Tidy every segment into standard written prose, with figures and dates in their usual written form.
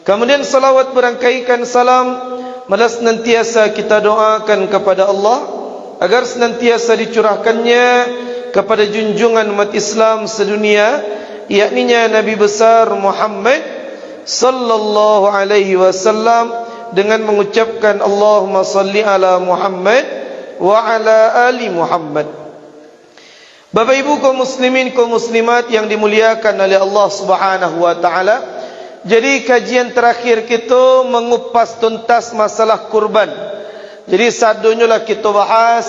Kemudian salawat berangkaikan salam malah senantiasa kita doakan kepada Allah agar senantiasa dicurahkannya kepada junjungan umat Islam sedunia, yakninya Nabi besar Muhammad sallallahu alaihi wasallam, dengan mengucapkan Allahumma salli ala Muhammad wa ala ali Muhammad. Bapak Ibu kaum muslimin kaum muslimat yang dimuliakan oleh Allah Subhanahu wa taala, jadi kajian terakhir kita mengupas tuntas masalah kurban. Jadi sadunya lah kita bahas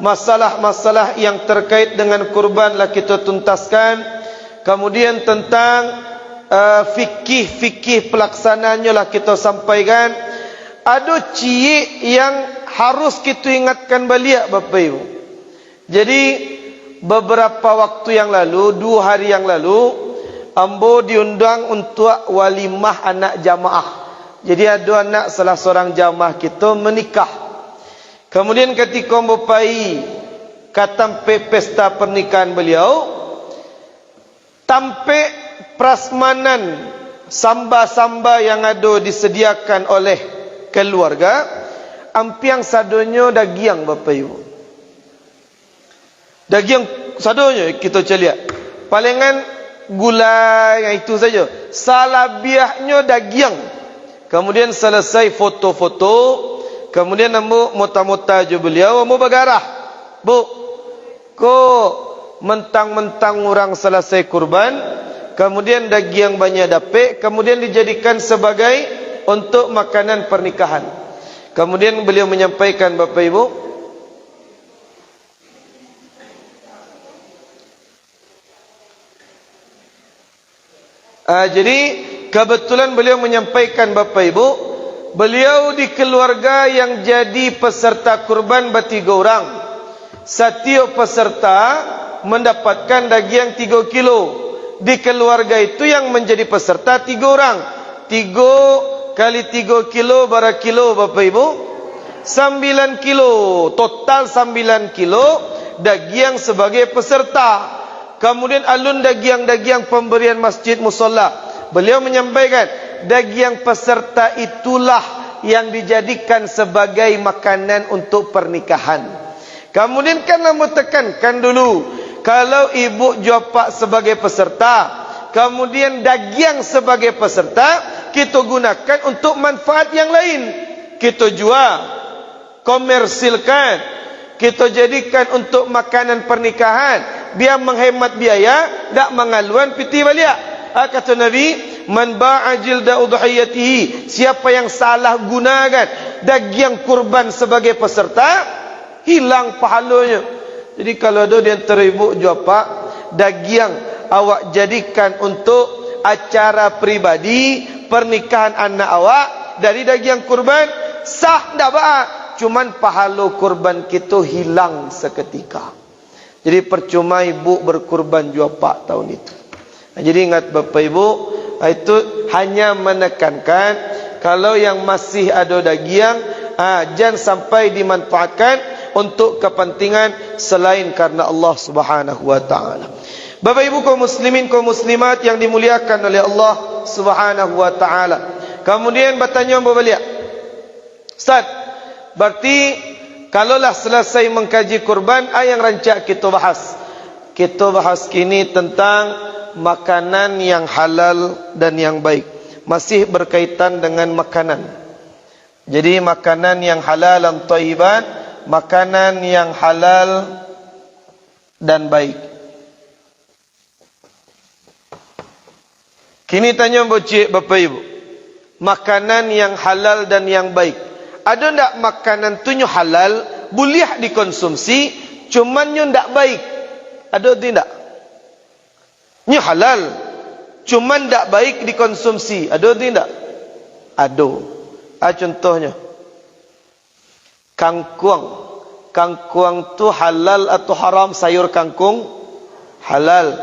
masalah-masalah yang terkait dengan kurban lah kita tuntaskan. Kemudian tentang fikih pelaksanaannya lah kita sampaikan. Ada ciri yang harus kita ingatkan balik Bapak Ibu. Jadi beberapa waktu yang lalu, 2 hari yang lalu, ambo diundang untuk walimah anak jamaah. Jadi ada anak salah seorang jamaah kita menikah. Kemudian ketika ambo pai katampe pesta pernikahan beliau, tampe prasmanan samba-samba yang ada disediakan oleh keluarga, ampiang sadonyo dagiang Bapak Ibu. Dagiang sadonyo kita lihat. Palingan gula yang itu saja. Salabiahnya dagiang. Kemudian selesai foto-foto, kemudian ambo mota-mota je beliau, ambo bergarah. Bu, kok mentang-mentang orang selesai kurban, kemudian daging banyak dapat, kemudian dijadikan sebagai untuk makanan pernikahan. Kemudian beliau menyampaikan Bapak Ibu, jadi kebetulan beliau menyampaikan Bapak Ibu, beliau di keluarga yang jadi peserta kurban bertiga orang. Setiap peserta mendapatkan daging 3 kilo. Di keluarga itu yang menjadi peserta 3 orang. 3 kali 3 kilo berapa kilo Bapak Ibu? 9 kilo. Total 9 kilo daging sebagai peserta. Kemudian alun daging-daging pemberian masjid musalla. Beliau menyampaikan daging peserta itulah yang dijadikan sebagai makanan untuk pernikahan. Kemudian kan nama tekankan dulu, kalau ibu jopak sebagai peserta, kemudian daging sebagai peserta, kita gunakan untuk manfaat yang lain. Kita jual, komersilkan, kita jadikan untuk makanan pernikahan, biar menghemat biaya, tak mengaluan piti balik. Kata Nabi, man ba'a jilda udhiyatihi, siapa yang salah gunakan daging kurban sebagai peserta, hilang pahalanya. Jadi kalau ada di antara ibu jopak, daging awak jadikan untuk acara pribadi pernikahan anak awak dari daging kurban, sah tak apa, cuman pahala kurban kita hilang seketika. Jadi percuma ibu berkurban jopak tahun itu. Jadi ingat Bapak Ibu, itu hanya menekankan kalau yang masih ada daging, jangan sampai dimanfaatkan untuk kepentingan selain karena Allah Subhanahu wa taala. Bapak Ibu kaum muslimin kaum muslimat yang dimuliakan oleh Allah Subhanahu wa taala. Kemudian bertanya balik, Ustaz, berarti kalaulah selesai mengkaji kurban, yang rancak kita bahas. Kita bahas kini tentang makanan yang halal dan yang baik. Masih berkaitan dengan makanan. Jadi makanan yang halal dan thayyiban, makanan yang halal dan baik. Kini tanya Bapak Ibu, makanan yang halal dan yang baik, ada tak makanan tu nyo halal, boleh dikonsumsi, cuman nyo tak baik? Ada tidak? Nyo halal, cuman tak baik dikonsumsi, ada tidak? Ada. Contohnya kangkung. Kangkung tu halal atau haram? Sayur kangkung halal.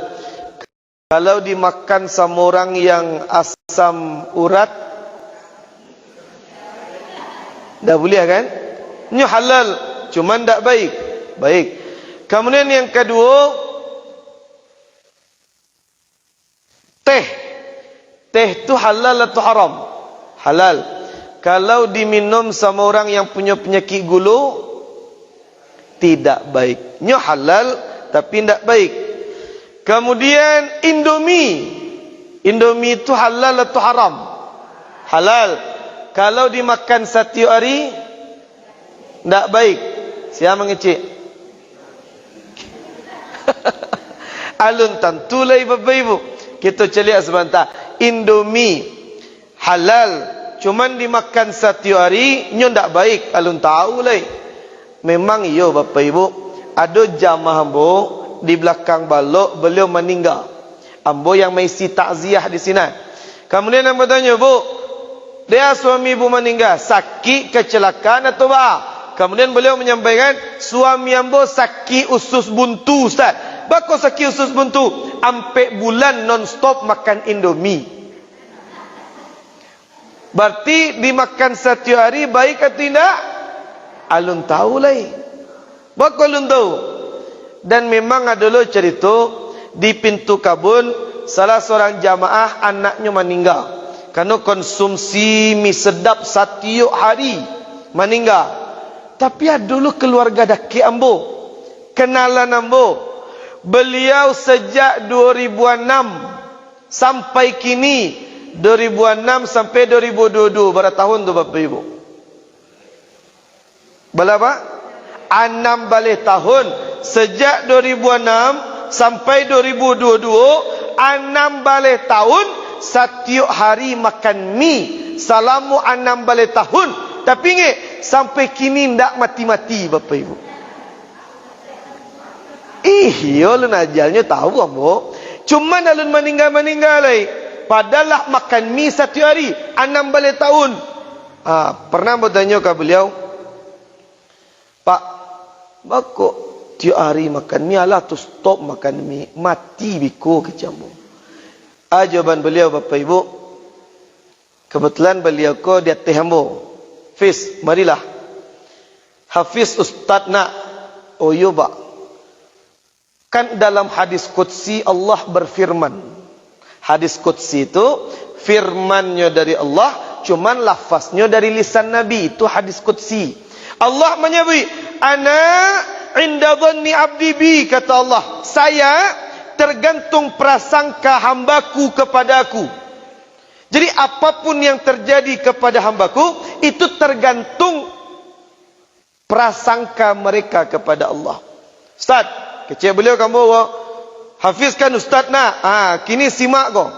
Kalau dimakan sama orang yang asam urat, dah boleh kan? Ini halal, cuman tak baik. Baik. Kemudian yang kedua, teh. Teh tu halal atau haram? halal. Kalau diminum sama orang yang punya penyakit gulu, tidak baik. Nyo halal tapi tidak baik. Kemudian Indomie itu halal atau haram? Halal. Kalau dimakan setiap hari, tidak baik. Siapa mengecek? Alun tantulai Bapak Ibu. Kita celik sebentar. Indomie halal, cuman dimakan setiap hari, nyo tidak baik. Alun tahu lah. Memang iyo Bapak Ibu. Ada jamaah ambo di belakang balok, beliau meninggal. Ambo yang mengisi takziah di sini. Kemudian ambo tanya, Bu, dia suami ibu meninggal, sakit kecelakaan atau apa? Kemudian beliau menyampaikan, suami ambo sakit usus buntu, Ustaz. Bako sakit usus buntu? Ampe bulan non-stop makan Indomie. Berarti dimakan setiap hari baik atau tidak? Alun tahu lah. Bako alun tahu. Dan memang ada lo cerita, di pintu kabun, salah seorang jamaah anaknya meninggal. Karena konsumsi mie sedap setiap hari, meninggal. Tapi ada dulu keluarga daki ambo, kenalan ambo. Beliau sejak 2006 sampai kini, 2006 sampai 2022, berapa tahun tu Bapak Ibu? Berapa? 6 balik tahun. Sejak 2006 sampai 2022, 6 balik tahun, setiap hari makan mie selama 6 balik tahun. Tapi ingat, sampai kini tidak mati-mati Bapak Ibu. Iya, alun ajalnya tahu ambo. Cuma alun meninggal lah. Padahal makan mie setiap hari 6 balik tahun. Pernah bertanya ke beliau, Pak, bako tiap hari makan mie, alah tu stop makan mie, mati biko kecamu. Jawaban beliau Bapak Ibu, kebetulan beliau ko dia tehembo. Hafiz, marilah. Hafiz Ustaz nak. Oh yo Pak. Kan dalam hadis qudsi Allah berfirman. Hadis qudsi itu firmannya dari Allah, cuman lafaznya dari lisan Nabi. Itu hadis qudsi. Allah menyebut, ana inda dhanni abdi bi, kata Allah, saya tergantung prasangka hambaku kepadaku. Jadi apapun yang terjadi kepada hambaku, itu tergantung prasangka mereka kepada Allah. Ustaz, kecil beliau kamu Hafiz kan Ustaz nak. Kini simak kau.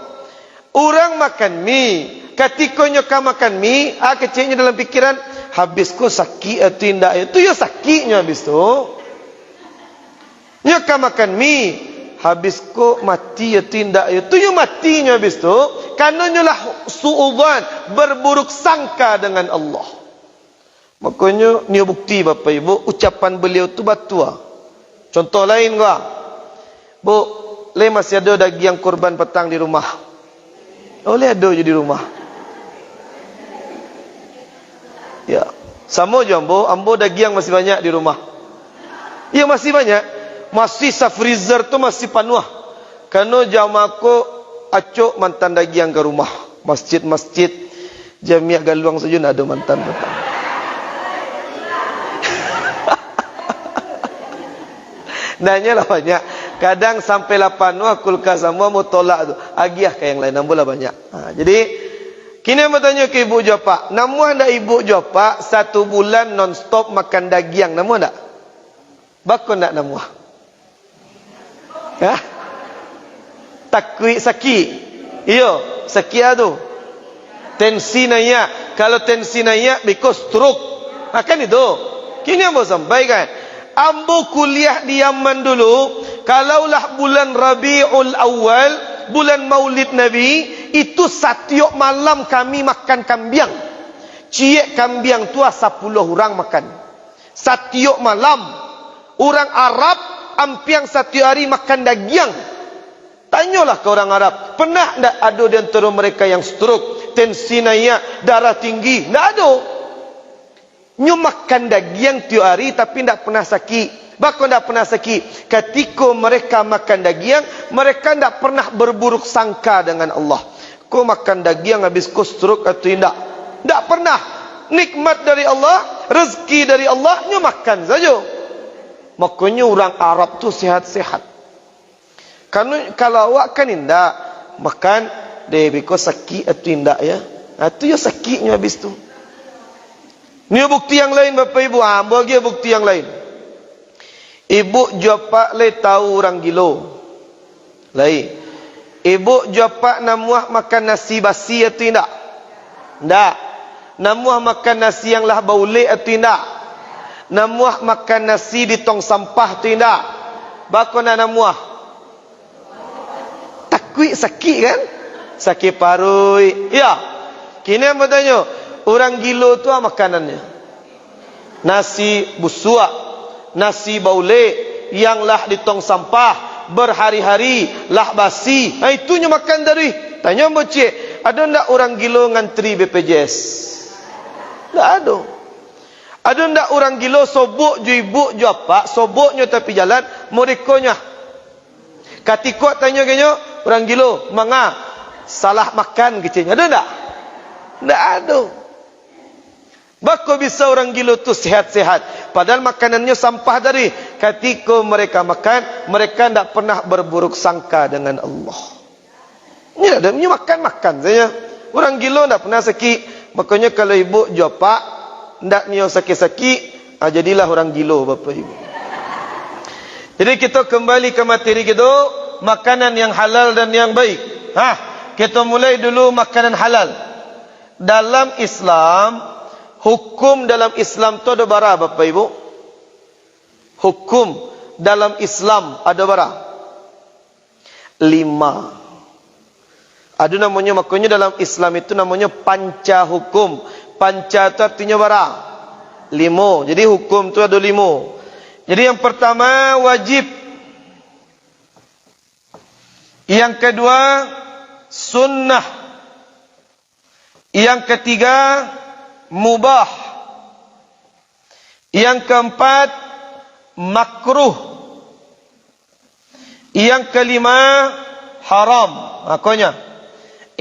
Orang makan mie, ketika nyoka makan mie, kecilnya dalam pikiran, habis ko sakit atau tidak? Itu ya sakitnya habis tu. Nyoka makan mie, habis ko mati atau tidak? Itu ya matinya habis tu. Karena nyolah suudzan, berburuk sangka dengan Allah. Makanya ni bukti Bapak Ibu, ucapan beliau tu batua. Contoh lain gua, Bu, le masih ada daging kurban petang di rumah. Oleh ada je di rumah. Ya, sama je ambo daging masih banyak di rumah. Ya masih banyak, masih sa freezer tu masih penuh. Karena jamaku acuk mantan daging ke rumah. Masjid-masjid Jamiah Galuang saja ada mantan petang. Nanya lah banyak. Kadang sampai 8 kulkas semua mau tolak tu. Agiah ke yang lain, nambulah banyak. Jadi kini saya tanya ke ibu jawab, namu anda ibu jawab 1 bulan non-stop makan daging, namu anda? Bakon nak namu? Ya? Takwi sakit. Iyo, sakit tu. Tensi naik. Kalau tensi naik, because stroke. Kan itu. Kini saya sampaikan. Ambo kuliah di Yaman dulu, kalaulah bulan Rabiul Awal, bulan Maulid Nabi, itu setiap malam kami makan kambing. Ciek kambing tu 10 orang makan. Setiap malam. Orang Arab ampiang setiap hari makan daging. Tanyalah ke orang Arab, pernah tak ada di antara mereka yang stroke, tensi naik, darah tinggi? Tak ada. Nyu makan daging tiap hari tapi tidak pernah sakit. Bahkan tidak pernah sakit. Ketika mereka makan daging, mereka tidak pernah berburuk sangka dengan Allah. Kau makan daging habis kau stroke atau tidak? Tak pernah. Nikmat dari Allah, rezeki dari Allah, nyo makan saja. Makanya orang Arab tu sehat-sehat. Kalau awak kan indah makan, deh because sakit atau indah ya. Itu ya sakitnya habis tu. Ni bukti yang lain Bapak Ibu. Bagi bukti yang lain. Ibu jawab le tahu orang gilo. Lain. Ibu jawab namuah makan nasi basi atau tidak? Tak. Namuah makan nasi yang lah baule atau tidak? Namuah makan nasi di tong sampah atau tidak? Bakon namuah. Takut sakit kan? Sakit parui. Ya. Kini yang bertanya, orang gilo tu makanannya. Nasi busuk. Nasi baule yang lah di tong sampah berhari-hari lah basi. Itu nyo makan dari. Tanya bocik, ada ndak orang gilo ngantri BPJS? Tak ada. Ada ndak orang gilo sobok ju ibu ju apa, soboknya tapi jalan mereka-nya. Katiko tanya kenyo orang gilo, manga salah makan kecilnya. Ada ndak? Tak ada. Bako bisa orang gilo tu sehat-sehat. Padahal makanannya sampah dari. Ketika mereka makan, mereka tidak pernah berburuk sangka dengan Allah. Ini ada, ini makan-makan saja. Orang gilo tidak pernah sakit. Makanya kalau ibu jawab pak, tidak niyo sakit-sakit, jadilah orang gilo Bapak Ibu. Jadi kita kembali ke materi kita, makanan yang halal dan yang baik. Kita mulai dulu makanan halal. Dalam Islam, hukum dalam Islam tu ada berapa Bapak Ibu? Hukum dalam Islam ada berapa? 5. Ada namanya, makanya dalam Islam itu namanya panca hukum. Panca itu artinya berapa? 5. Jadi hukum tu ada 5. Jadi yang pertama wajib. Yang kedua sunnah. Yang ketiga mubah. Yang keempat makruh. Yang kelima haram. Makanya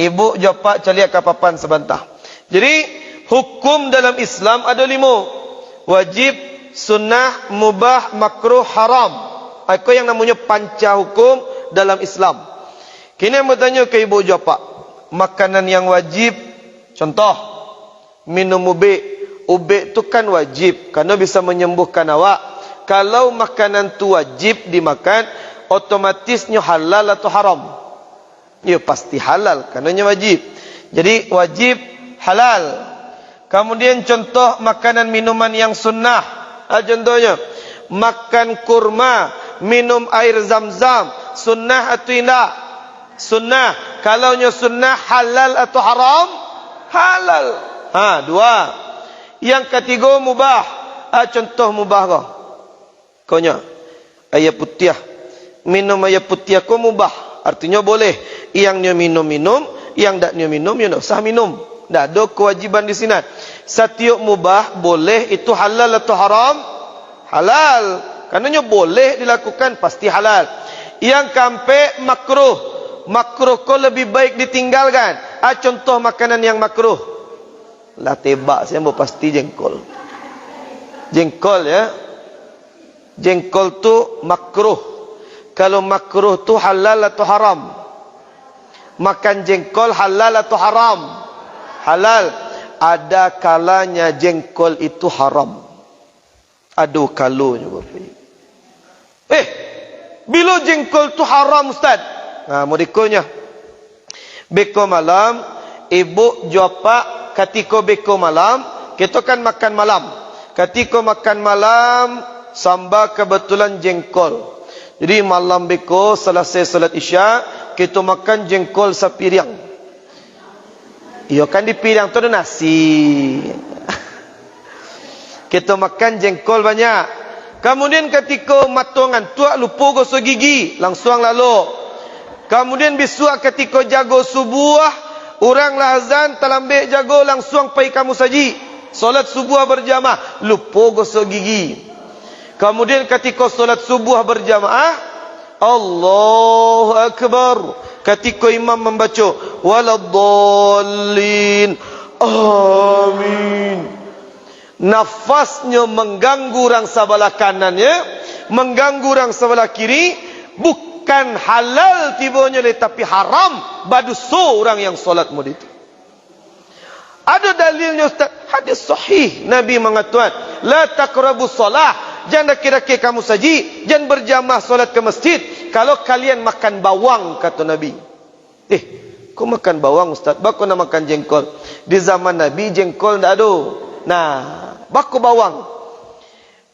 ibu jawab cari ke papan sebentar. Jadi hukum dalam Islam ada 5. Wajib, sunnah, mubah, makruh, haram. Itu yang namanya panca hukum dalam Islam. Kini yang bertanya ke ibu jawab, makanan yang wajib, contoh minum ubik. Ubik tu kan wajib kerana bisa menyembuhkan awak. Kalau makanan tu wajib dimakan, otomatisnya halal atau haram? Ya pasti halal kerana wajib. Jadi wajib halal. Kemudian contoh makanan minuman yang sunnah. Contohnya makan kurma, minum air zam-zam, sunnah atau tidak? Sunnah. Kalau sunnah halal atau haram? Halal. 2. Yang ketiga mubah. Contoh mubah kau. Kaunya air putih. Minum air putih kau mubah. Artinya boleh. Yang nyo minum-minum, yang tak nyo minum, you nak usah minum. Tak ada kewajiban di sini. Setiap mubah boleh, itu halal atau haram? Halal. Kerana boleh dilakukan, pasti halal. Yang keempat makruh. Makruh kau lebih baik ditinggalkan. Contoh makanan yang makruh. Lah tebak saya mau pasti jengkol. Jengkol ya. Jengkol tu makruh. Kalau makruh tu halal atau haram? Makan jengkol halal atau haram? Halal. Ada kalanya jengkol itu haram. Ada kalanya Bapak. Bila jengkol tu haram Ustaz? Mereka beko malam, ibu jawab ketika beko malam, kita kan makan malam. Ketika makan malam, samba kebetulan jengkol. Jadi malam beko selesai salat Isya, kita makan jengkol sapiriang. Iyo kan di piring tu ada nasi. Kita makan jengkol banyak. Kemudian ketika matungan tuak lupa gosok gigi, langsung lalu. Kemudian besok ketika jago subuh, orang lah azan, talambik jago langsung pergi kamu saji. Solat subuh berjamaah, lupa gosok gigi. Kemudian ketika solat subuh berjamaah, Allahu Akbar. Ketika imam membaca waladdallin, Amin. Nafasnya mengganggu orang sebelah kanannya, mengganggu orang sebelah kiri, bukan halal tibanya tapi haram baduso orang yang solat mod itu. Ada dalilnya Ustaz, hadis sahih Nabi mengatakan, la taqrabus solah, jangan kira-kira kamu saji, jangan berjamaah solat ke masjid kalau kalian makan bawang, kata Nabi. Kau makan bawang Ustaz, baku nak makan jengkol. Di zaman Nabi jengkol tak ada. Nah, baku bawang.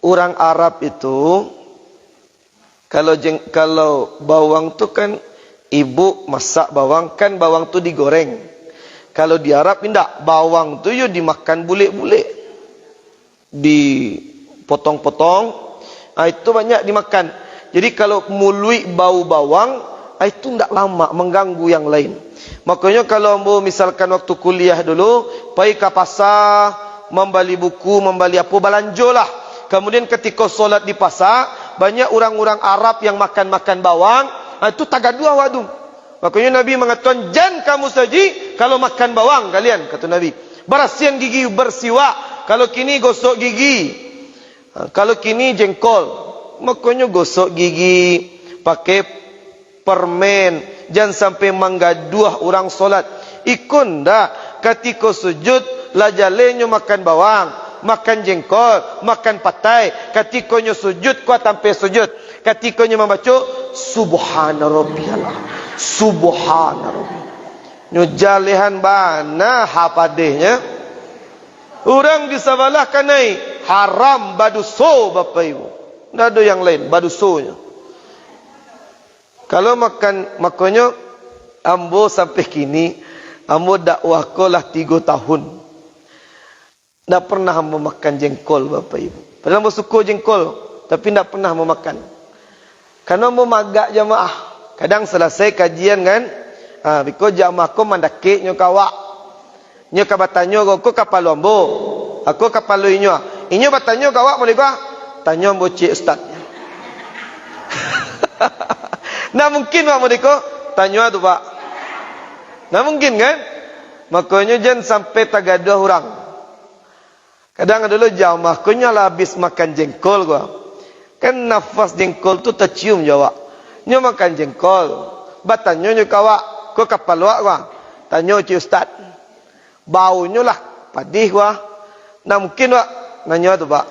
Orang Arab itu kalau bawang tu kan ibu masak bawang, kan bawang tu digoreng. Kalau di Arab tidak, bawang tu you dimakan bulik-bulik, dipotong-potong, itu banyak dimakan. Jadi kalau mului bau bawang, itu tidak lama mengganggu yang lain. Makanya kalau misalkan waktu kuliah dulu, pergi ke pasar, membeli buku, membeli apa, belanjolah. Kemudian ketika solat di pasar, banyak orang-orang Arab yang makan-makan bawang, itu tagadua wadu. Makanya Nabi mengatakan, jangan kamu saji kalau makan bawang kalian, kata Nabi. Bersihan gigi bersiwak. Kalau kini gosok gigi. Kalau kini jengkol. Makanya gosok gigi pakai permen. Jangan sampai menggaduh orang solat. Ikun dah ketika sujud lajalenyo makan bawang, makan jengkol, makan patai. Ketikanya sujud kuat sampai sujud. Ketikanya membaca subhana rabbiyal subhana rabbiyal. Nyujalihan bana hapadehnya. Orang di sebelah kanai haram baduso Bapak Ibu. Tidak ada yang lain badusonya. Kalau makan, makanya ambo sampai kini, ambo dakwah kolah 3 tahun. Tak pernah ambo makan jengkol Bapak Ibu. Padahal ambo suka jengkol, tapi tak pernah ambo makan. Karena ambo magak jamaah. Kadang selesai kajian kan, biko jamaah ko mandake nyo kawak. Nyo kabatanyo ko kapalo ambo. Aku kapalo inyo. Inyo batanyo kawak mo diba? Tanyo ambo cik ustaz. Nah mungkin Pak Modiko tanya tu Pak. Nah mungkin kan? Makanya jangan sampai tagaduh orang. Kadang dulu jamaah ko nyala habis makan jengkol gua. Kan nafas jengkol tu tercium jawab. Nyo makan jengkol. Batanyo nyo kawak. Ko kapal wak gua. Tanyo cik ustaz. Baunya lah padih gua. Nah mungkin wak nanya tu Pak.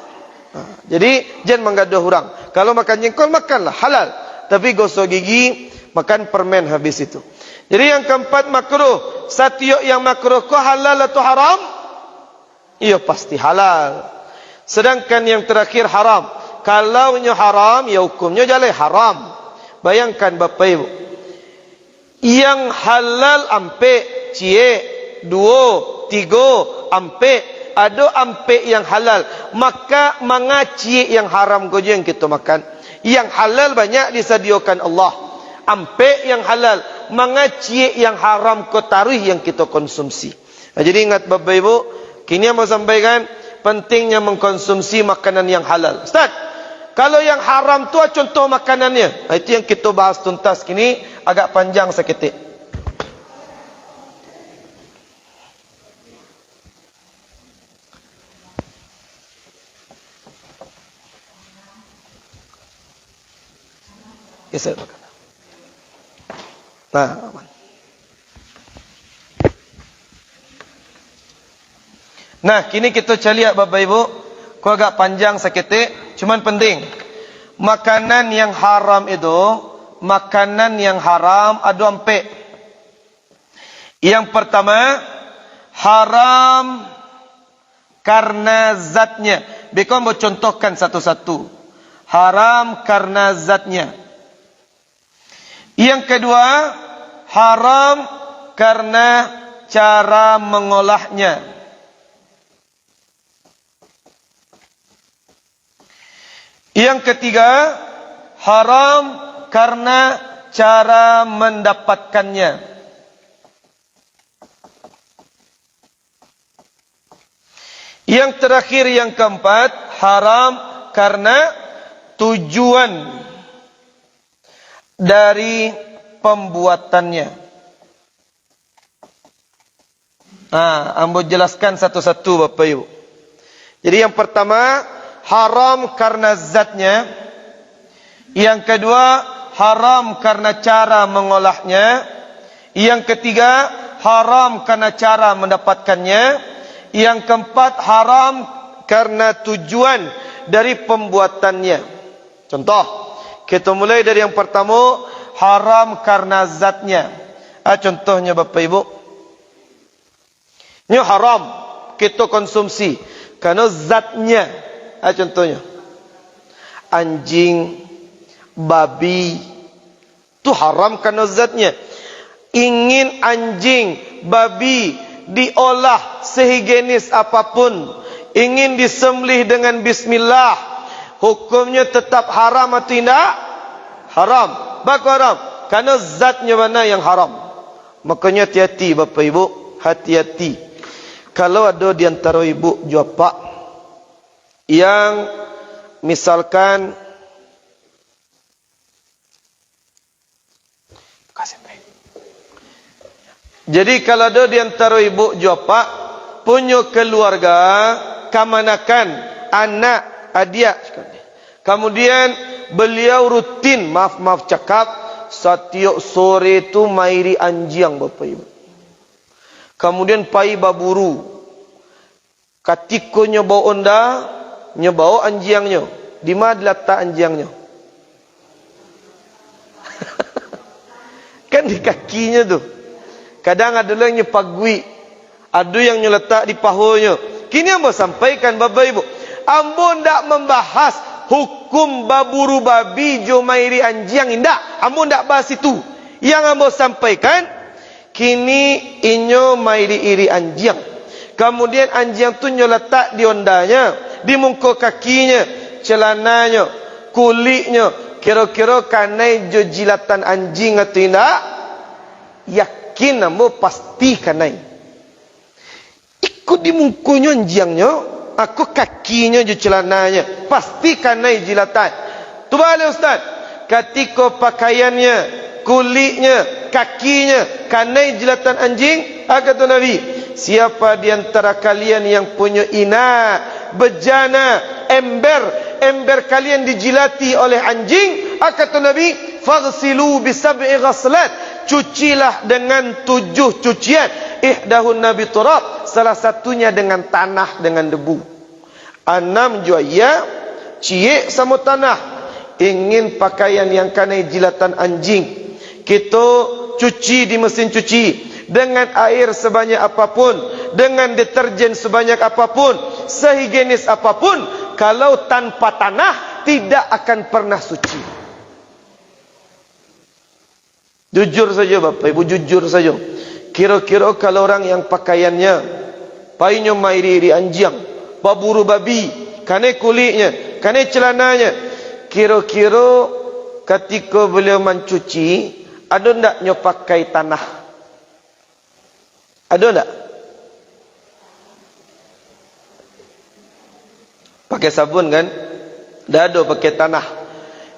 Jadi jangan menggaduh orang. Kalau makan jengkol makanlah halal. Tapi gosok gigi, makan permen habis itu. Jadi yang keempat makruh. Setiap yang makruh ko halal atau haram? Iya pasti halal. Sedangkan yang terakhir haram. Kalau nya haram, ya hukumnya jalai haram. Bayangkan Bapak Ibu. Yang halal ampe, cie, 2, 3, ampe. Ada ampe yang halal. Maka cie yang haram ko yang kita makan. Yang halal banyak disediakan Allah. Ampe yang halal. Cie yang haram ko taruh yang kita konsumsi. Jadi ingat Bapak Ibu. Kini yang mau sampaikan. Pentingnya mengkonsumsi makanan yang halal. Ustaz. Kalau yang haram tu contoh makanannya. Itu yang kita bahas tuntas kini. Agak panjang seketik. Geser makan. Nah, aman. Nah, kini kita lihat Bapak Ibu. Kau agak panjang seketik, cuman penting. Makanan yang haram itu, makanan yang haram ada empat. Yang pertama, haram karena zatnya. Bekon mau contohkan satu-satu. Haram karena zatnya. Yang kedua, haram karena cara mengolahnya. Yang ketiga, haram karena cara mendapatkannya. Yang terakhir, yang keempat, haram karena tujuan dari pembuatannya. Ambo jelaskan satu-satu Bapak Ibu. Jadi yang pertama, haram karena zatnya. Yang kedua, haram karena cara mengolahnya. Yang ketiga, haram karena cara mendapatkannya. Yang keempat, haram karena tujuan dari pembuatannya. Contoh, kita mulai dari yang pertama, haram karena zatnya. Contohnya Bapak Ibu, ini haram kita konsumsi karena zatnya. Contohnya, anjing, babi, itu haram karena zatnya. Ingin anjing, babi diolah sehigienis apapun, ingin disembelih dengan bismillah, hukumnya tetap haram atau tidak? Haram. Baku haram karena zatnya mana yang haram. Makanya hati-hati Bapak Ibu, hati-hati. Kalau ada di antara ibu jual pak yang misalkan jadi kalau ada di antara ibu jual pak punya keluarga kamanakan anak adik, kemudian beliau rutin maaf cakap setiap sore tu mairi anjing Bapak Ibu. Kemudian pai baburu. Ketika nyoba onda, nyoba anjingnya. Di mana letak anjingnya? Kan di kakinya tu. Kadang ada yang nyepagui, ada yang nyeletak di pahonya. Kini ambo sampaikan Bapak Ibu, ambo ndak membahas hukum baburu babi jomairi anjing, indak. Ambo ndak bahas itu. Yang ambo sampaikan, kini inyo mairi iri anjing. Kemudian anjing tu nyo letak di ondanya, di muka kakinya, celananya, kulitnya. Kira-kira kanai jo jilatan anjing atau tidak? Yakin ambo pasti kanai. Ikut di mukanya anjingnya, aku kakinya jo celananya, pasti kanai jilatan. Tu balik Ustaz, ketika pakaiannya, kulitnya, kakinya kanai jilatan anjing, kata Nabi, siapa di antara kalian yang punya ina, bejana, ember kalian dijilati oleh anjing, kata Nabi, faghsilu bisab'i ghaslat, cucilah dengan 7 cucian, ihdahun nabi turab, salah satunya dengan tanah, dengan debu. 6 juaya cie sama tanah. Ingin pakaian yang kanai jilatan anjing, kita cuci di mesin cuci dengan air sebanyak apapun, dengan deterjen sebanyak apapun, sehigienis apapun, kalau tanpa tanah tidak akan pernah suci. Jujur saja Bapak Ibu, jujur saja. Kira-kira kalau orang yang pakaiannya painya mairi anjing, baburu babi, kanai kulitnya, kanai celananya, kira-kira ketika beliau mencuci, ada ndak nyo pakai tanah? Ada ndak? Pakai sabun kan? Ndak ada pakai tanah.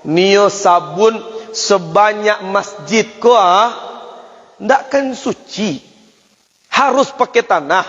Nio sabun sebanyak masjid ko ndak kan suci. Harus pakai tanah.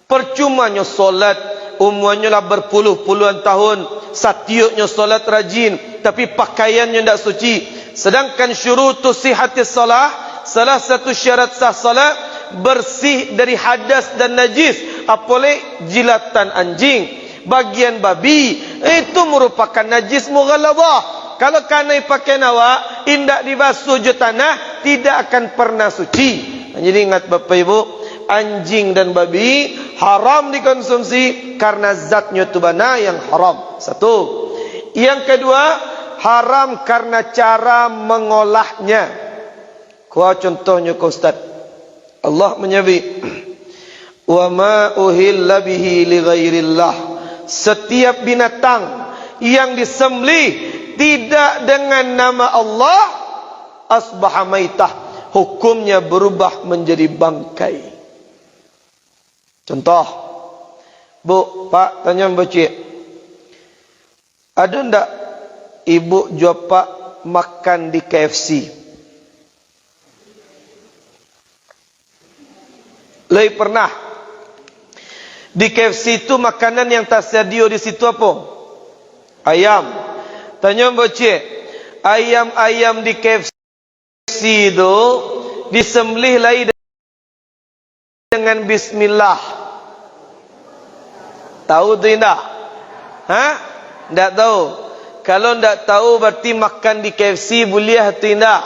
Percuma nyo solat umurnya lah berpuluh-puluhan tahun, setiuknya solat rajin, tapi pakaiannya ndak suci. Sedangkan syurutus sihatis salah, salah satu syarat sah salat bersih dari hadas dan najis. Apalagi jilatan anjing, bagian babi, itu merupakan najis mughalladhah. Kalau kanai pakai nawa, indak dibasuh je tanah, tidak akan pernah suci. Jadi ingat Bapak Ibu, anjing dan babi haram dikonsumsi karena zatnya tu bana yang haram. Satu. Yang kedua, haram karena cara mengolahnya. Kuah contohnya ke Ustaz. Allah menyebut, wa ma uhilla bihi li ghairillah. Setiap binatang yang disembelih tidak dengan nama Allah, asbaha maitah, hukumnya berubah menjadi bangkai. Contoh, Bu, Pak, tanya Mbak Cik, ada ndak ibu jual Pak makan di KFC? Lai pernah di KFC itu makanan yang tersedia di situ apa? Ayam. Tanya bocah, ayam-ayam di KFC itu disembelih lai dengan bismillah. Tahu tu tidak? Ha? Tidak tahu. Kalau tidak tahu berarti makan di KFC boleh atau tidak?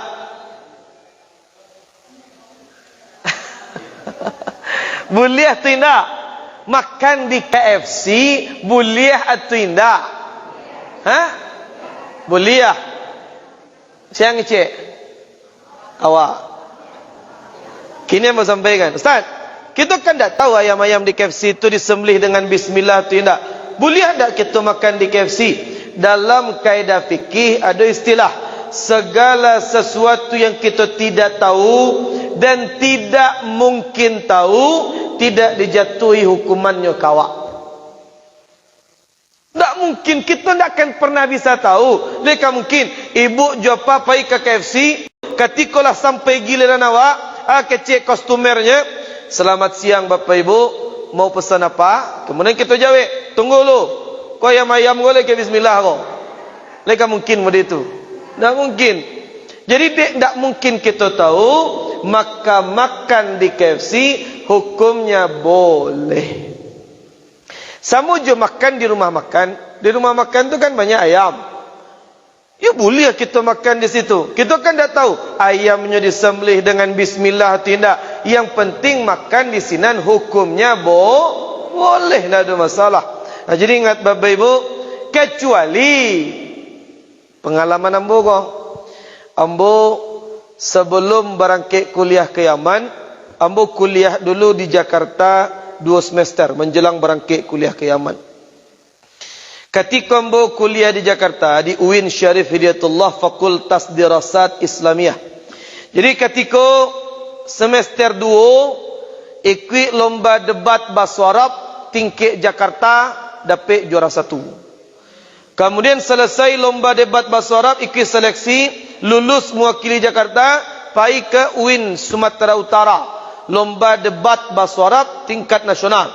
Boleh atau tidak? Makan di KFC boleh atau tidak? Ha? Boleh. Siang cik. Awak. Kini mau sampaikan. Ustaz, kita kan tak tahu ayam-ayam di KFC itu disembelih dengan bismillah atau tidak. Boleh tak kita makan di KFC? Dalam kaedah fikih ada istilah, segala sesuatu yang kita tidak tahu dan tidak mungkin tahu, tidak dijatuhi hukumannya kawak. Tak mungkin, kita tak akan pernah bisa tahu. Mereka mungkin ibu jawab pergi ke KFC, ketikalah sampai giliran awak, kecik kostumernya, selamat siang Bapak Ibu, mau pesan apa? Kemudian kita jawab, tunggu dulu, kau ayam-ayam boleh ke bismillah kau. Mereka mungkin begitu. Tak mungkin. Jadi tak mungkin kita tahu, maka makan di KFC hukumnya boleh. Sama je makan di rumah makan. Di rumah makan tu kan banyak ayam. Ya boleh kita makan di situ. Kita kan tak tahu ayamnya disembelih dengan bismillah atau tidak. Yang penting makan di sinan hukumnya boleh, tak ada masalah. Nah, jadi ingat Bapak Ibu, kecuali pengalaman ambo ko. Ambo sebelum berangkat kuliah ke Yaman, ambo kuliah dulu di Jakarta 2 semester menjelang berangkat kuliah ke Yaman. Ketika ambo kuliah di Jakarta di UIN Syarif Hidayatullah Fakultas Dirasat Islamiyah. Jadi ketika semester 2 ikut lomba debat bahasa Arab tingkat Jakarta, dapat juara 1. Kemudian selesai lomba debat bahasa Arab, ikut seleksi, lulus mewakili Jakarta, pergi ke UIN Sumatera Utara, lomba debat bahasa Arab tingkat nasional.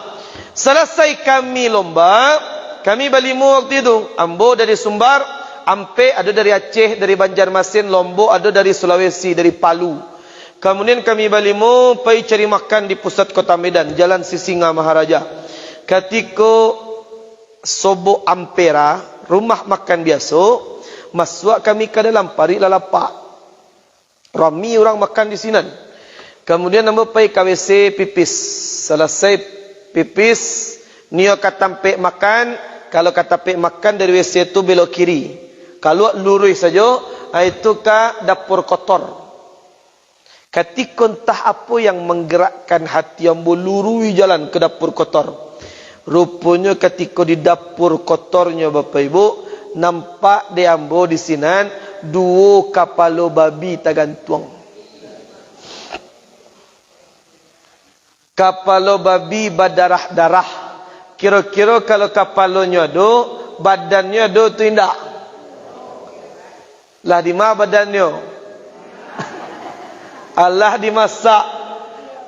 Selesai kami lomba, kami berlima waktu itu. Ambo dari Sumbar, Ampe ada dari Aceh, dari Banjarmasin, Lombok ada dari Sulawesi, dari Palu. Kemudian kami berlima pergi cari makan di pusat kota Medan, Jalan Sisinga Maharaja. Ketika Sobo Ampera, rumah makan biasa, masuk kami ke dalam, parik lalapak. Rami orang makan di sini. Kemudian nama pergi ke WC pipis. Selesai pipis, niat kata pek makan. Kalau kata pek makan dari WC itu belok kiri. Kalau lurus saja, itu ke dapur kotor. Ketika entah apa yang menggerakkan hati yang berlurui jalan ke dapur kotor. Rupanya ketika di dapur kotornya Bapak Ibu, nampak di ambo di sinan 2 kapalo babi tergantung. Kapalo babi berdarah-darah. Kira-kira kalau kapalonya ada, badannya ada tu indah. Lah di mana badannya? Allah dimasak,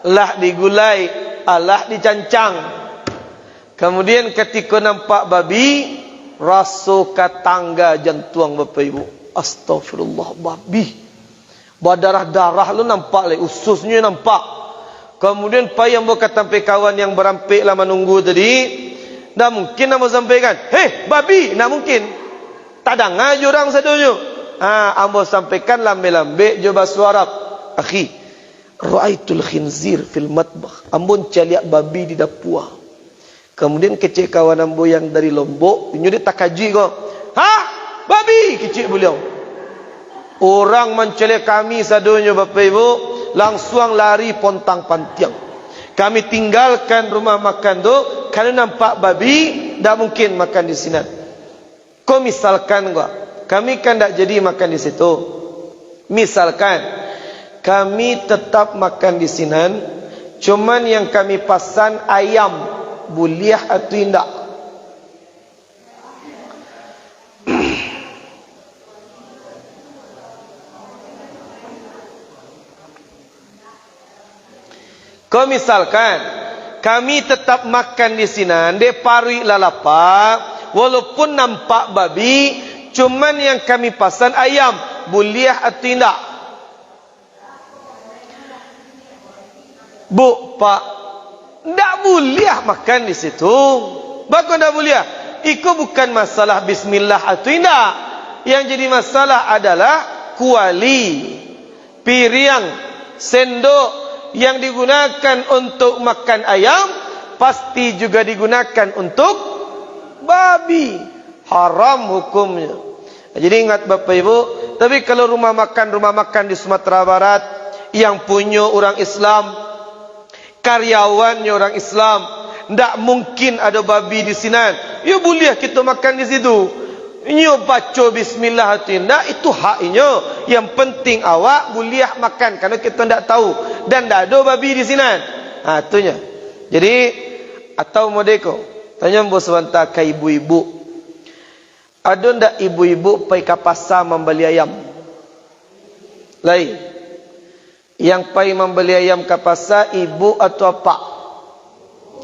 Allah digulai, Allah dicancang. Kemudian ketika nampak babi, rasa katangga jantung Bapak Ibu. Astagfirullah, babi. Berdarah-darah lu nampak le, ususnya nampak. Kemudian payah buat sampai kawan yang berampik lama nunggu tadi, dah mungkin nak sampaikan, "Hei, babi!" Nak mungkin. Tadang aja orang sadonya. Ambo sampaikan lambe-lambe je bahasa Arab. Akhi, ra'aitul khinzir fil matbakh. Ambo caliak babi di dapur. Kemudian kecik kawan ambo yang dari Lombok, dia tak kaji kau. Babi kecik beliau. Orang mencela kami sadonya Bapak Ibu, langsung lari pontang pantiang. Kami tinggalkan rumah makan tu, kerana nampak babi, tak mungkin makan di sini. Kau misalkan kau, kami kan tak jadi makan di situ. Misalkan, kami tetap makan di sini, cuman yang kami pesan ayam. Boleh atau tidak? Kau misalkan kami tetap makan di sini, de parui lalapa, walaupun nampak babi, cuman yang kami pesan ayam, boleh atau tidak? Bu, Pak, tidak boleh makan di situ. Bagus tidak boleh. Itu bukan masalah bismillah atau tidak. Yang jadi masalah adalah kuali, piring, sendok yang digunakan untuk makan ayam pasti juga digunakan untuk babi. Haram hukumnya. Jadi ingat Bapak Ibu, tapi kalau rumah makan di Sumatera Barat yang punya orang Islam, karyawannya orang Islam, tidak mungkin ada babi di sini. Ya boleh kita makan di situ. Nyo baca bismillah atau tidak, itu haknya. Yang penting awak boleh makan, karena kita tidak tahu dan tidak ada babi di sini. Itunya. Jadi atau modeko tanya bos sebentar ke ibu-ibu, ada ndak ibu-ibu pergi ke pasar membeli ayam? Lain. Yang pergi membeli ayam ke pasar ibu atau apa?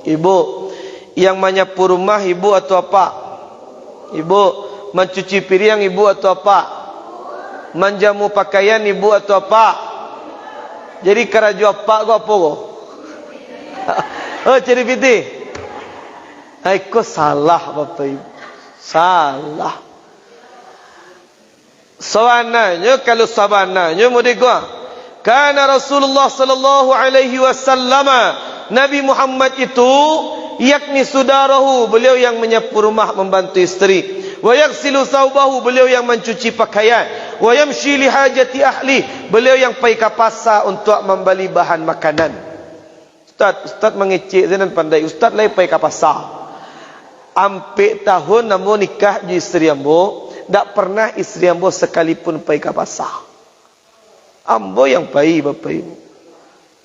Ibu. Yang menyapu rumah ibu atau apa? Ibu. Mencuci piring ibu atau apa? Menjamu pakaian ibu atau apa? Jadi keraju apa kau apa kau? Oh, ciri piti. Aku salah Bapak Ibu. Salah. Sawananya kalau sawananya mau digua. Karena Rasulullah sallallahu alaihi wasallam, Nabi Muhammad itu yakni saudarahu, beliau yang menyapu rumah membantu istri. Wa yaghsilu thawbahu, beliau yang mencuci pakaian. Wa yamshi li hajati ahli, beliau yang pergi ke pasar untuk membeli bahan makanan. Ustaz mengecek dan pandai. Ustaz lai pergi ke pasar. Ampe tahun ambo nikah di istri ambo, tak pernah istri ambo sekalipun pergi ke pasar. Ambo yang pergi Bapak Ibu.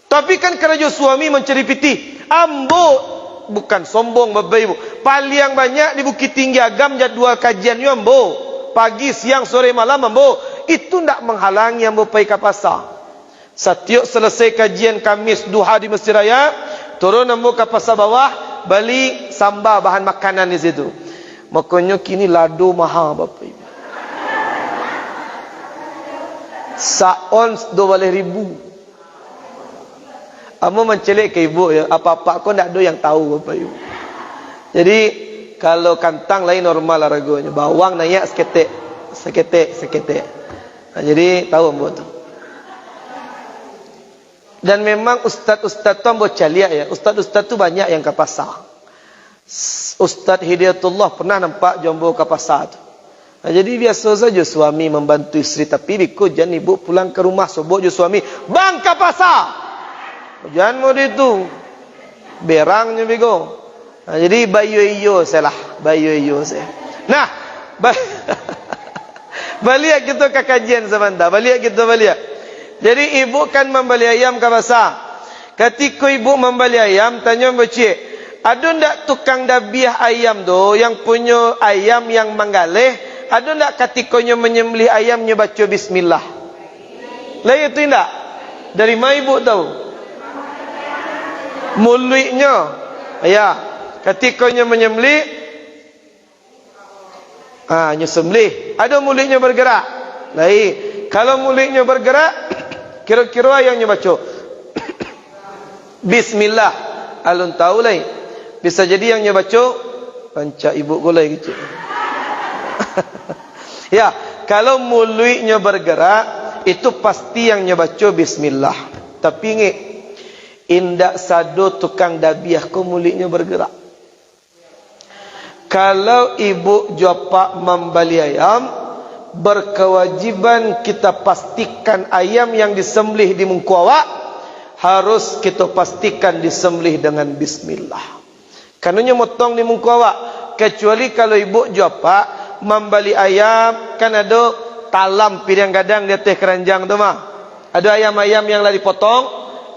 Tapi kan kerja suami mencari piti. Ambo bukan sombong Bapak Ibu. Paling banyak di Bukit Tinggi Agam jadual kajian ambo. Pagi, siang, sore, malam ambo. Itu tidak menghalangi ambo pergi ke pasar. Setiap selesai kajian Kamis duha di Masjid Raya, turun ambo ke pasar bawah, beli sambal bahan makanan di situ. Makanya kini lado mahal Bapak Ibu. Saons 12.000. Amo mencelik ke ibu ya, apa-apa kau tidak ada yang tahu Bapak Ibu. Jadi kalau kantang lain normal harganya, bawang naik seketek. Jadi tahu ambo tu. Dan memang ustaz-ustaz tu ambo caliak ya. Ustaz-ustaz tu banyak yang ke pasar. Ustaz Hidayatullah pernah nampak jombo ke pasar tu. Jadi biasa saja suami membantu istri, tapi biko jangan ibu pulang ke rumah sobok je suami, bang ke pasar. Jangan mau itu. Berangnya biko. Jadi bayu iyo saya lah, bayu iyo saya. Nah, balik kita ke kajian sebentar. Balik. Jadi ibu kan membeli ayam ke pasar. Ketika ibu membeli ayam, tanya bocik, ada ndak tukang dabiah ayam do yang punya ayam yang menggalih? Ada ndak ketikanya menyembelih ayamnya baca bismillah? Lah itu ndak? Dari mana ibu tahu? Mulutnya. Ya, ketikanya menyembelih nyembelih. Ada mulutnya bergerak. Lain. Kalau mulutnya bergerak, kira-kira ayamnya baca bismillah. Alun tahu lain. Bisa jadi yang baca panca ibu golai gitu. Ya, kalau mulutnya bergerak itu pasti yang baca bismillah. Tapi ingat, indak sado tukang dabiah ko mulutnya bergerak. Kalau ibu jopak membeli ayam, berkewajiban kita pastikan ayam yang disembelih di muka awak harus kita pastikan disembelih dengan bismillah. Kanunya motong di muka awak. Kecuali kalau ibu jopak membeli ayam, kan ada talam piring gadang di atas keranjang tu mah. Ada ayam-ayam yang lah dipotong,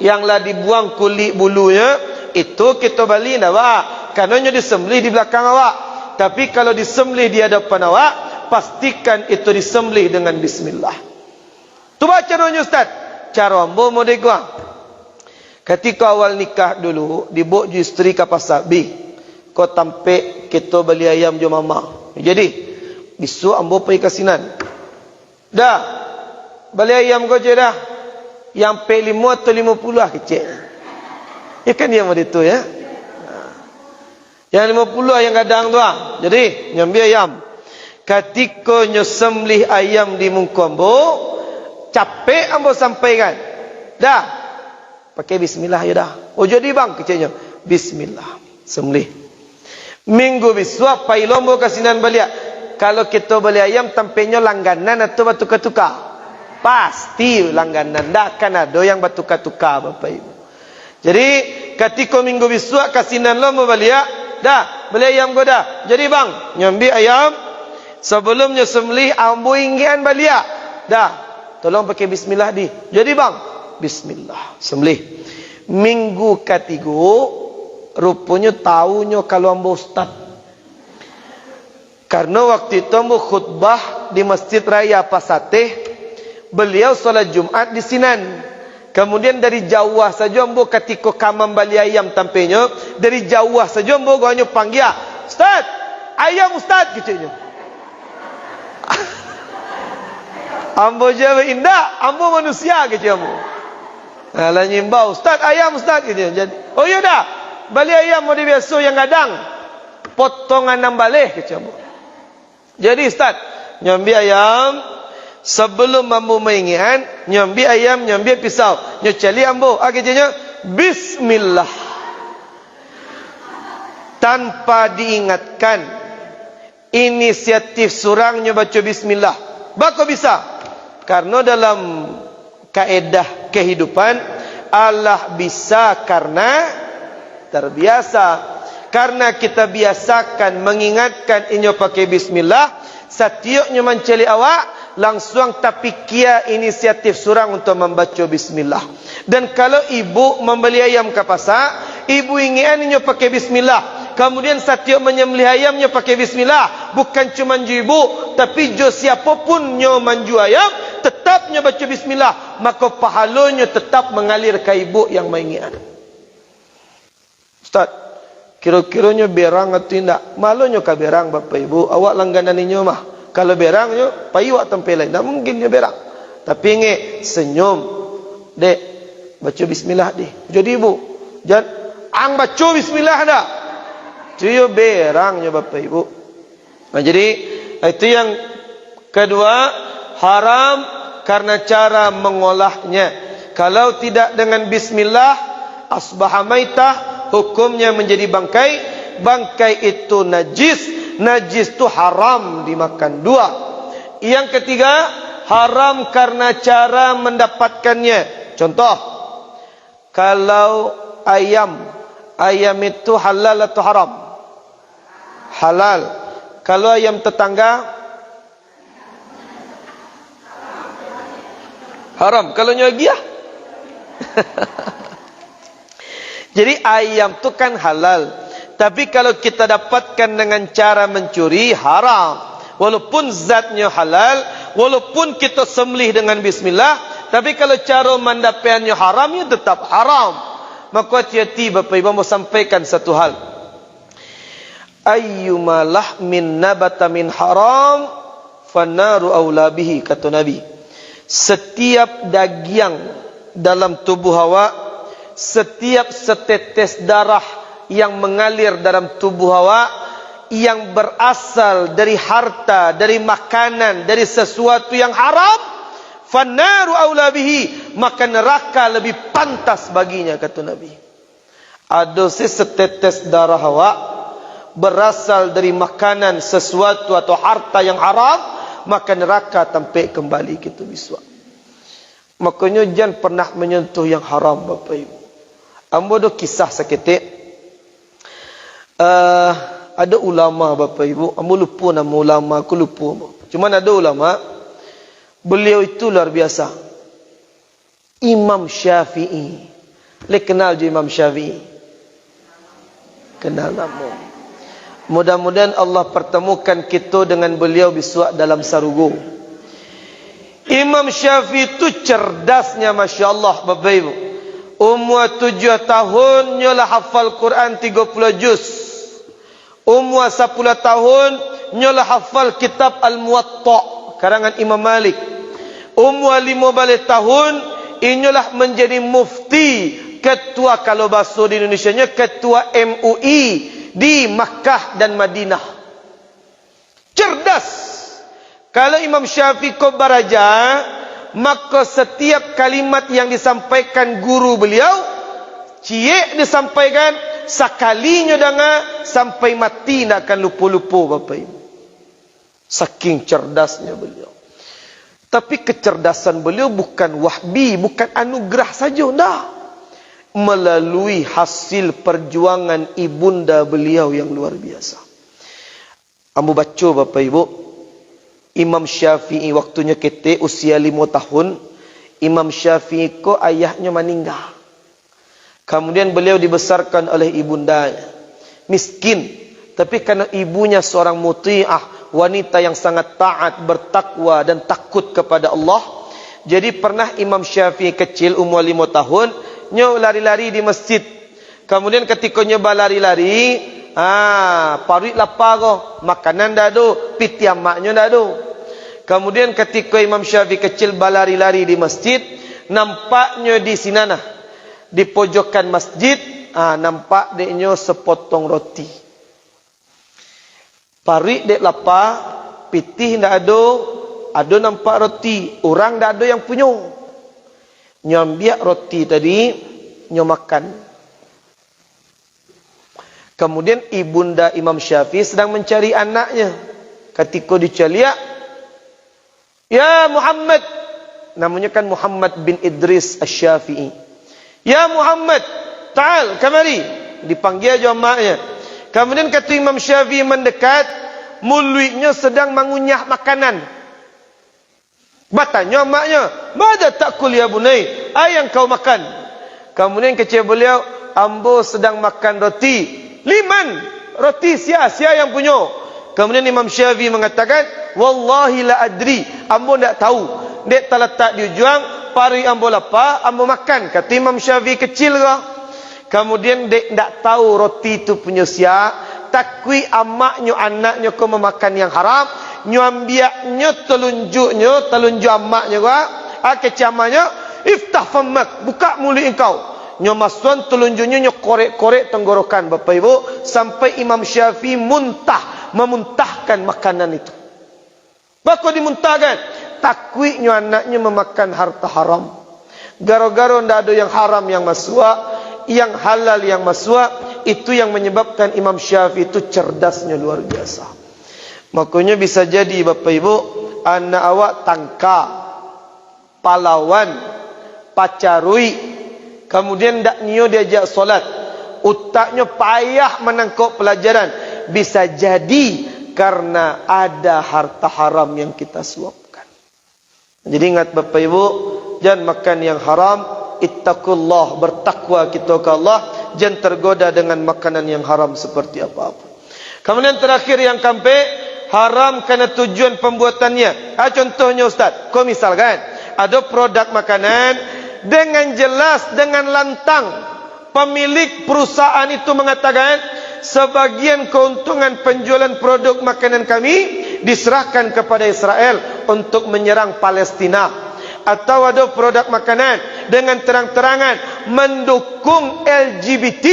yang lah dibuang kulit bulunya, itu kita beli nak. Kanunya disembelih di belakang awak. Tapi kalau disembelih di hadapan awak, pastikan itu disembelih dengan bismillah. Tu baca caranya Ustaz. Cara ambo mau digua. Ketika awal nikah dulu, dibok ju isteri ke pasar. Kau tampik kita beli ayam jo mama. Jadi, bisu ambo pergi kasinan. Dah, beli ayam kau je dah. Yang P5 atau 50 lah kecil. Ya kan dia model tu ya. Yang 50 yang kadang tu lah. Jadi, nyambi ayam. Ketika nyo sembelih ayam di muka ambo, capek ambo sampaikan. Dah, pakai bismillah ya dah. Oh jadi bang kecilnya. Bismillah. Sembelih. Minggu besok pai lombo kasinan balik. Kalau kita beli ayam tampaknya langganan atau bertukar-tukar. Pasti langganan. Tak akan ada yang bertukar-tukar Bapak Ibu. Jadi ketika minggu besok kasinan lombo balik. Dah beli ayam kau dah. Jadi bang nyambi ayam. Sebelumnya sembelih ambo ingin balik. Dah. Tolong pakai bismillah di. Jadi bang. Bismillah. Sembelih. Minggu ketiga. Rupanya tahunya kalau ambo ustaz. Karena waktu itu ambo khutbah di Masjid Raya Pasateh. Beliau solat Jumat di Sinan. Kemudian dari jauh saja ambo ketika kamam bali ayam tampaknya. Dari jauh saja ambo ganya panggil. Ustaz. Ayam ustaz. Kecilnya. Ambo jawab indah. Ambo manusia kecil ambo. Alah nyimbau. Ustaz ayam ustaz. Kecilnya. Jadi, oh iya dah. Bali ayam mau biasa yang kadang potongan 6 balih kecil ambo. Jadi ustaz, nyambi ayam sebelum ambo mengingat, nyambi ayam, nyambi pisau, nyocali ambo, akhirnya bismillah. Tanpa diingatkan inisiatif surangnya baca bismillah. Bako bisa? Karena dalam kaedah kehidupan Allah bisa karena terbiasa. Karena kita biasakan mengingatkan inyo pakai bismillah, setiapnya menceli awak langsung tapi kia inisiatif surang untuk membaca bismillah. Dan kalau ibu membeli ayam ke pasar, ibu ingin inyo pakai bismillah. Kemudian setiap menyembelih ayamnya pakai bismillah, bukan cuma ibu, tapi jo siapapun nyo manju ayam tetapnya baca bismillah, maka pahalanya tetap mengalir ke ibu yang mengingat. Ustaz, kira-kiranya berang atau tidak? Malunya ke berang Bapak Ibu. Awak langganan ini mah. Kalau berangnya, payu awak tempelai. Tak mungkin dia berang. Tapi ingat, senyum. Dek, baca bismillah deh. Jadi Ibu, jangan ang baca bismillah dah. Itu berangnya Bapak Ibu. Nah, jadi, itu yang kedua, haram karena cara mengolahnya. Kalau tidak dengan bismillah, asbaha maitah, hukumnya menjadi bangkai. Bangkai itu najis. Najis itu haram dimakan. 2. Yang ketiga, haram karena cara mendapatkannya. Contoh, kalau ayam itu halal atau haram? Halal. Kalau ayam tetangga? Haram. Kalau nyogiah? Jadi ayam itu kan halal. Tapi kalau kita dapatkan dengan cara mencuri, haram. Walaupun zatnya halal, walaupun kita sembelih dengan bismillah, tapi kalau cara mendapatkannya haram, ya tetap haram. Maka hati-hati Bapak Ibu mau sampaikan satu hal. Ayyuma lahmin nabata min haram, fannaru awla bihi, kata Nabi. Setiap daging dalam tubuh awak, setiap setetes darah yang mengalir dalam tubuh awak yang berasal dari harta, dari makanan, dari sesuatu yang haram, fannaru aula bihi, maka neraka lebih pantas baginya, kata Nabi. Ada setetes darah awak berasal dari makanan, sesuatu atau harta yang haram, maka neraka tampik kembali kita biswa. Makanya jangan pernah menyentuh yang haram Bapak Ibu. Ambo ada kisah seketik. Ada ulama Bapak Ibu. Ambo lupa nama ulama. Aku lupa. Cuma ada ulama. Beliau itu luar biasa. Imam Syafi'i. Le kenal je Imam Syafi'i? Kenal nama. Mudah-mudahan Allah pertemukan kita dengan beliau besok dalam sarugo. Imam Syafi'i itu cerdasnya Masya Allah Bapak Ibu. Umur 7 tahun nyolah hafal Quran 30 juz. Umur 10 tahun nyolah hafal kitab Al-Muwatta karangan Imam Malik. Umur 15 tahun inyolah menjadi mufti, ketua kalau bahasa di Indonesianya ketua MUI di Makkah dan Madinah. Cerdas. Kalau Imam Syafi'i kau baraja, maka setiap kalimat yang disampaikan guru beliau, ciek disampaikan, sekalinya dengar sampai mati tidak akan lupa-lupa Bapak Ibu. Saking cerdasnya beliau. Tapi kecerdasan beliau bukan wahbi, bukan anugerah saja, dah. Melalui hasil perjuangan ibunda beliau yang luar biasa. Ambo baca Bapak Ibu, Imam Syafi'i waktunya kita usia 5 tahun, Imam Syafi'i ko ayahnya meninggal. Kemudian beliau dibesarkan oleh ibundanya. Miskin, tapi karena ibunya seorang muti'ah, wanita yang sangat taat, bertakwa dan takut kepada Allah. Jadi pernah Imam Syafi'i kecil umur 5 tahun, nyo lari-lari di masjid. Kemudian ketika nyoba lari-lari, parit lapar ko, makanan dah ada, piti amaknya dah ada. Kemudian ketika Imam Syafi'i kecil berlari-lari di masjid, nampaknya di sinana, di pojokan masjid, nampak deknya sepotong roti. Parit dek lapar, pitih ndak ada nampak roti, orang ndak ada yang punya. Nyambiak roti tadi, makan. Kemudian ibunda Imam Syafi'i sedang mencari anaknya. Ketika dicaliak, ya Muhammad, namanya kan Muhammad bin Idris Asy-Syafi'i. Ya Muhammad, ta'al, kemari. Dipanggil jamaknya. Kemudian kata Imam Syafi'i mendekat, mulutnya sedang mengunyah makanan. Bertanya maknya, "Mada ta'kul ya bunai?" Ayang kau makan. Kemudian kecil beliau, "Ambo sedang makan roti." "Liman? Roti sia yang punya?" Kemudian Imam Syafi'i mengatakan, "Wallahi la adri." Ambo tak tahu. Dek terletak di ujung, pari ambo lapar, ambo makan. Kata Imam Syafi'i kecil ke? Kemudian dek tak tahu roti itu punya sia. Takwi amaknya anaknya kau memakan yang haram. Nyambiaknya telunjuk amaknya ke? Kecamanya, "Iftah fammak." Buka mulut engkau. Nyomasuan telunjuknya korek-korek tenggorokan Bapak Ibu. Sampai Imam Syafi'i memuntahkan makanan itu. Bako dimuntahkan. Takwiknya anaknya memakan harta haram. Gara-gara tidak ada yang haram yang masuk, yang halal yang masuk. Itu yang menyebabkan Imam Syafi'i itu cerdasnya luar biasa. Makanya bisa jadi Bapak Ibu, anak awak tangka, pahlawan, pacarui, kemudian tak nio diajak solat, utaknya payah menangkap pelajaran. Bisa jadi karena ada harta haram yang kita suapkan. Jadi ingat Bapak Ibu, jangan makan yang haram. Ittaqullah, bertakwa kita ke Allah, jangan tergoda dengan makanan yang haram seperti apa-apa. Kemudian terakhir yang kampe, haram karena tujuan pembuatannya. Contohnya Ustaz, kau misalkan ada produk makanan dengan jelas, dengan lantang, pemilik perusahaan itu mengatakan, sebagian keuntungan penjualan produk makanan kami diserahkan kepada Israel untuk menyerang Palestina. Atau ada produk makanan dengan terang-terangan mendukung LGBT.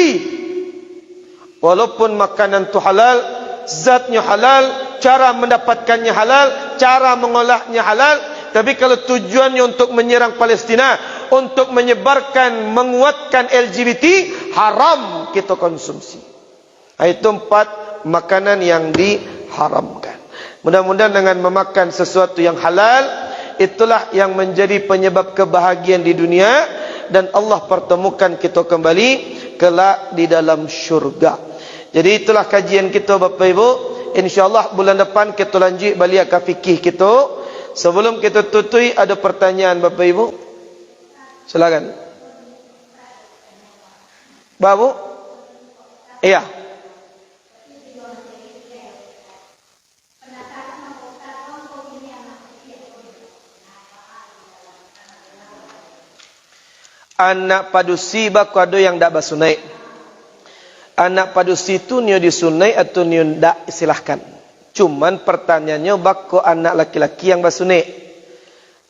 Walaupun makanan itu halal, zatnya halal, cara mendapatkannya halal, cara mengolahnya halal, tapi kalau tujuannya untuk menyerang Palestina, untuk menyebarkan, menguatkan LGBT, haram kita konsumsi. Itu 4 makanan yang diharamkan. Mudah-mudahan dengan memakan sesuatu yang halal, itulah yang menjadi penyebab kebahagiaan di dunia, dan Allah pertemukan kita kembali kelak di dalam syurga. Jadi itulah kajian kita Bapak Ibu. InsyaAllah bulan depan kita lanjut balik ke fikih kita. Sebelum kita tutui, ada pertanyaan Bapak Ibu? Silakan. Babu? Iya. anak padusi baku ada yang tak basunai. Anak padusi itu nyo disunai atau nyo tak, silahkan. Cuman pertanyaannya baku anak laki-laki yang basunai.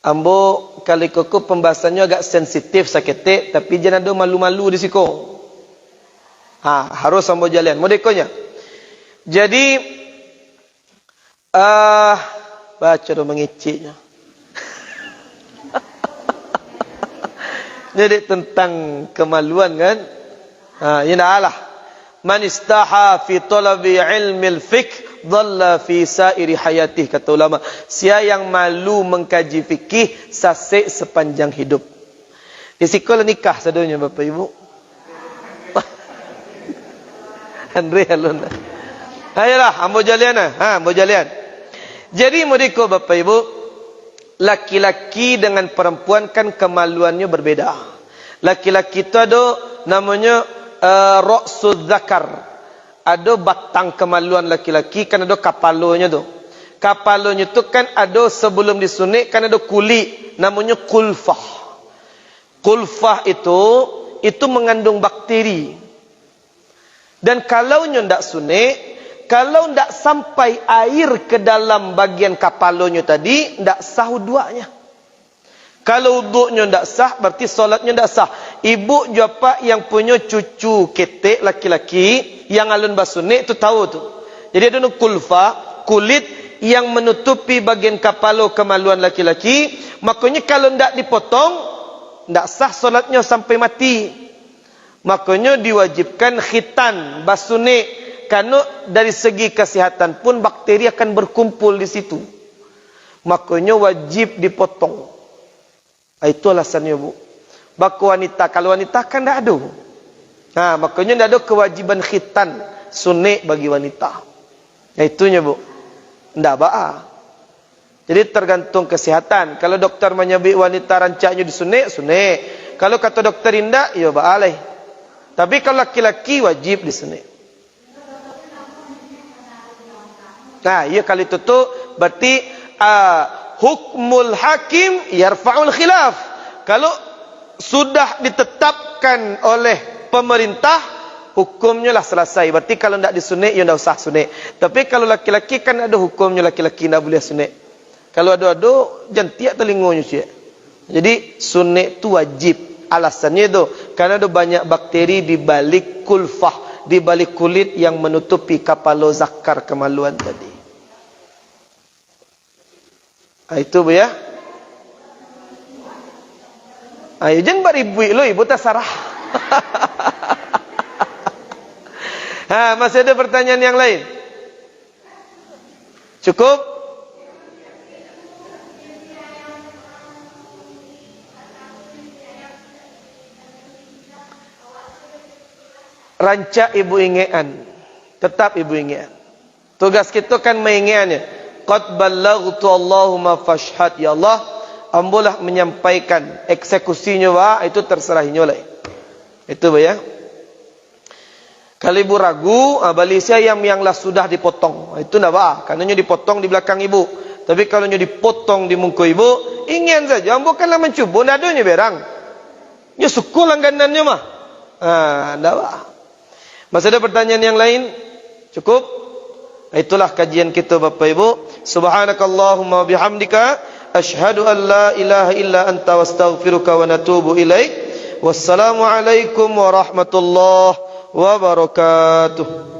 Ambo kali koko pembahasannya agak sensitif sakit, tapi jangan ada malu-malu di siko. Harus ambo jalan. Modekonya. Jadi baca do mengiciknya. Jadi tentang kemaluan kan. Ini Allah. Man istaha fi talabi ilmil fiqh dhalla fi sairi hayatih, kata ulama. Siapa yang malu mengkaji fikih sasek sepanjang hidup. Risiko nikah sadonya Bapak Ibu. Andre alun. Ayolah, ambo jalian ambo jalian. Jadi modiko Bapak Ibu, laki-laki dengan perempuan kan kemaluannya berbeda. Laki-laki itu ada namanya ra'sud zakar. Ada batang kemaluan laki-laki, kan ada kapalonya tu. Kapalonya tu kan ada sebelum disunik, kan ada kulit, namanya kulfah. Kulfah itu mengandung bakteri. Dan kalau nyo ndak sunik, kalau ndak sampai air ke dalam bagian kapalonya tadi, ndak sah wudunya. Kalau wudunya ndak sah, berarti solatnya ndak sah. Ibu japa yang punya cucu ketek laki-laki yang alun basunik itu tahu tu. Jadi ada kulfa, kulit yang menutupi bagian kapalo kemaluan laki-laki. Makanya kalau ndak dipotong, ndak sah solatnya sampai mati. Makanya diwajibkan khitan, basunik. Karena dari segi kesihatan pun bakteri akan berkumpul di situ. Makanya wajib dipotong. Itu alasannya Bu. Baku wanita, kalau wanita kan tidak ada. Makanya tidak ada kewajiban khitan, sunik bagi wanita. Itunya Bu. Tidak ba'a. Jadi tergantung kesihatan. Kalau dokter menyebut wanita rancaknya disunik, sunik. Kalau kata dokter indah, ya ba'alai. Tapi kalau laki-laki wajib disunik. Ya kali itu tuh berarti hukmul hakim yarfa'ul khilaf. Kalau sudah ditetapkan oleh pemerintah, hukumnya lah selesai. Berarti kalau tidak disunik, ya tidak usah sunik. Tapi kalau laki-laki kan ada hukumnya, laki-laki tidak boleh sunik. Kalau ada-ada, jangan tiap telingonya sih. Jadi sunik itu wajib. Alasannya itu karena ada banyak bakteri di balik kulfah, di balik kulit yang menutupi kapalo zakar kemaluan tadi. Itu Bu ya. Ayo jangan beribu lo ibu tak sarah. Masih ada pertanyaan yang lain? Cukup? Rancak ibu ingean. Tetap ibu ingean. Tugas kita kan mengingatnya. Qad ballaghtu Allahumma fashhad, ya Allah, ambolah menyampaikan. Eksekusinya itu terserah inyo lah. Itu ya. Kalau ibu ragu, balik saya yang lah sudah dipotong. Itu ndak apa, karena nyo dipotong di belakang ibu. Tapi kalau nyo dipotong di muka ibu, ingin saja, ambo kanlah mencuba, ndak ada nyo berang. Nyo suku langganannya mah. Ndak apa. Masih ada pertanyaan yang lain? Cukup? Itulah kajian kita Bapak Ibu. Subhanakallahumma bihamdika asyhadu an la ilaha illa anta wastaghfiruka wa natubu ilaik. Wassalamu alaikum warahmatullahi wabarakatuh.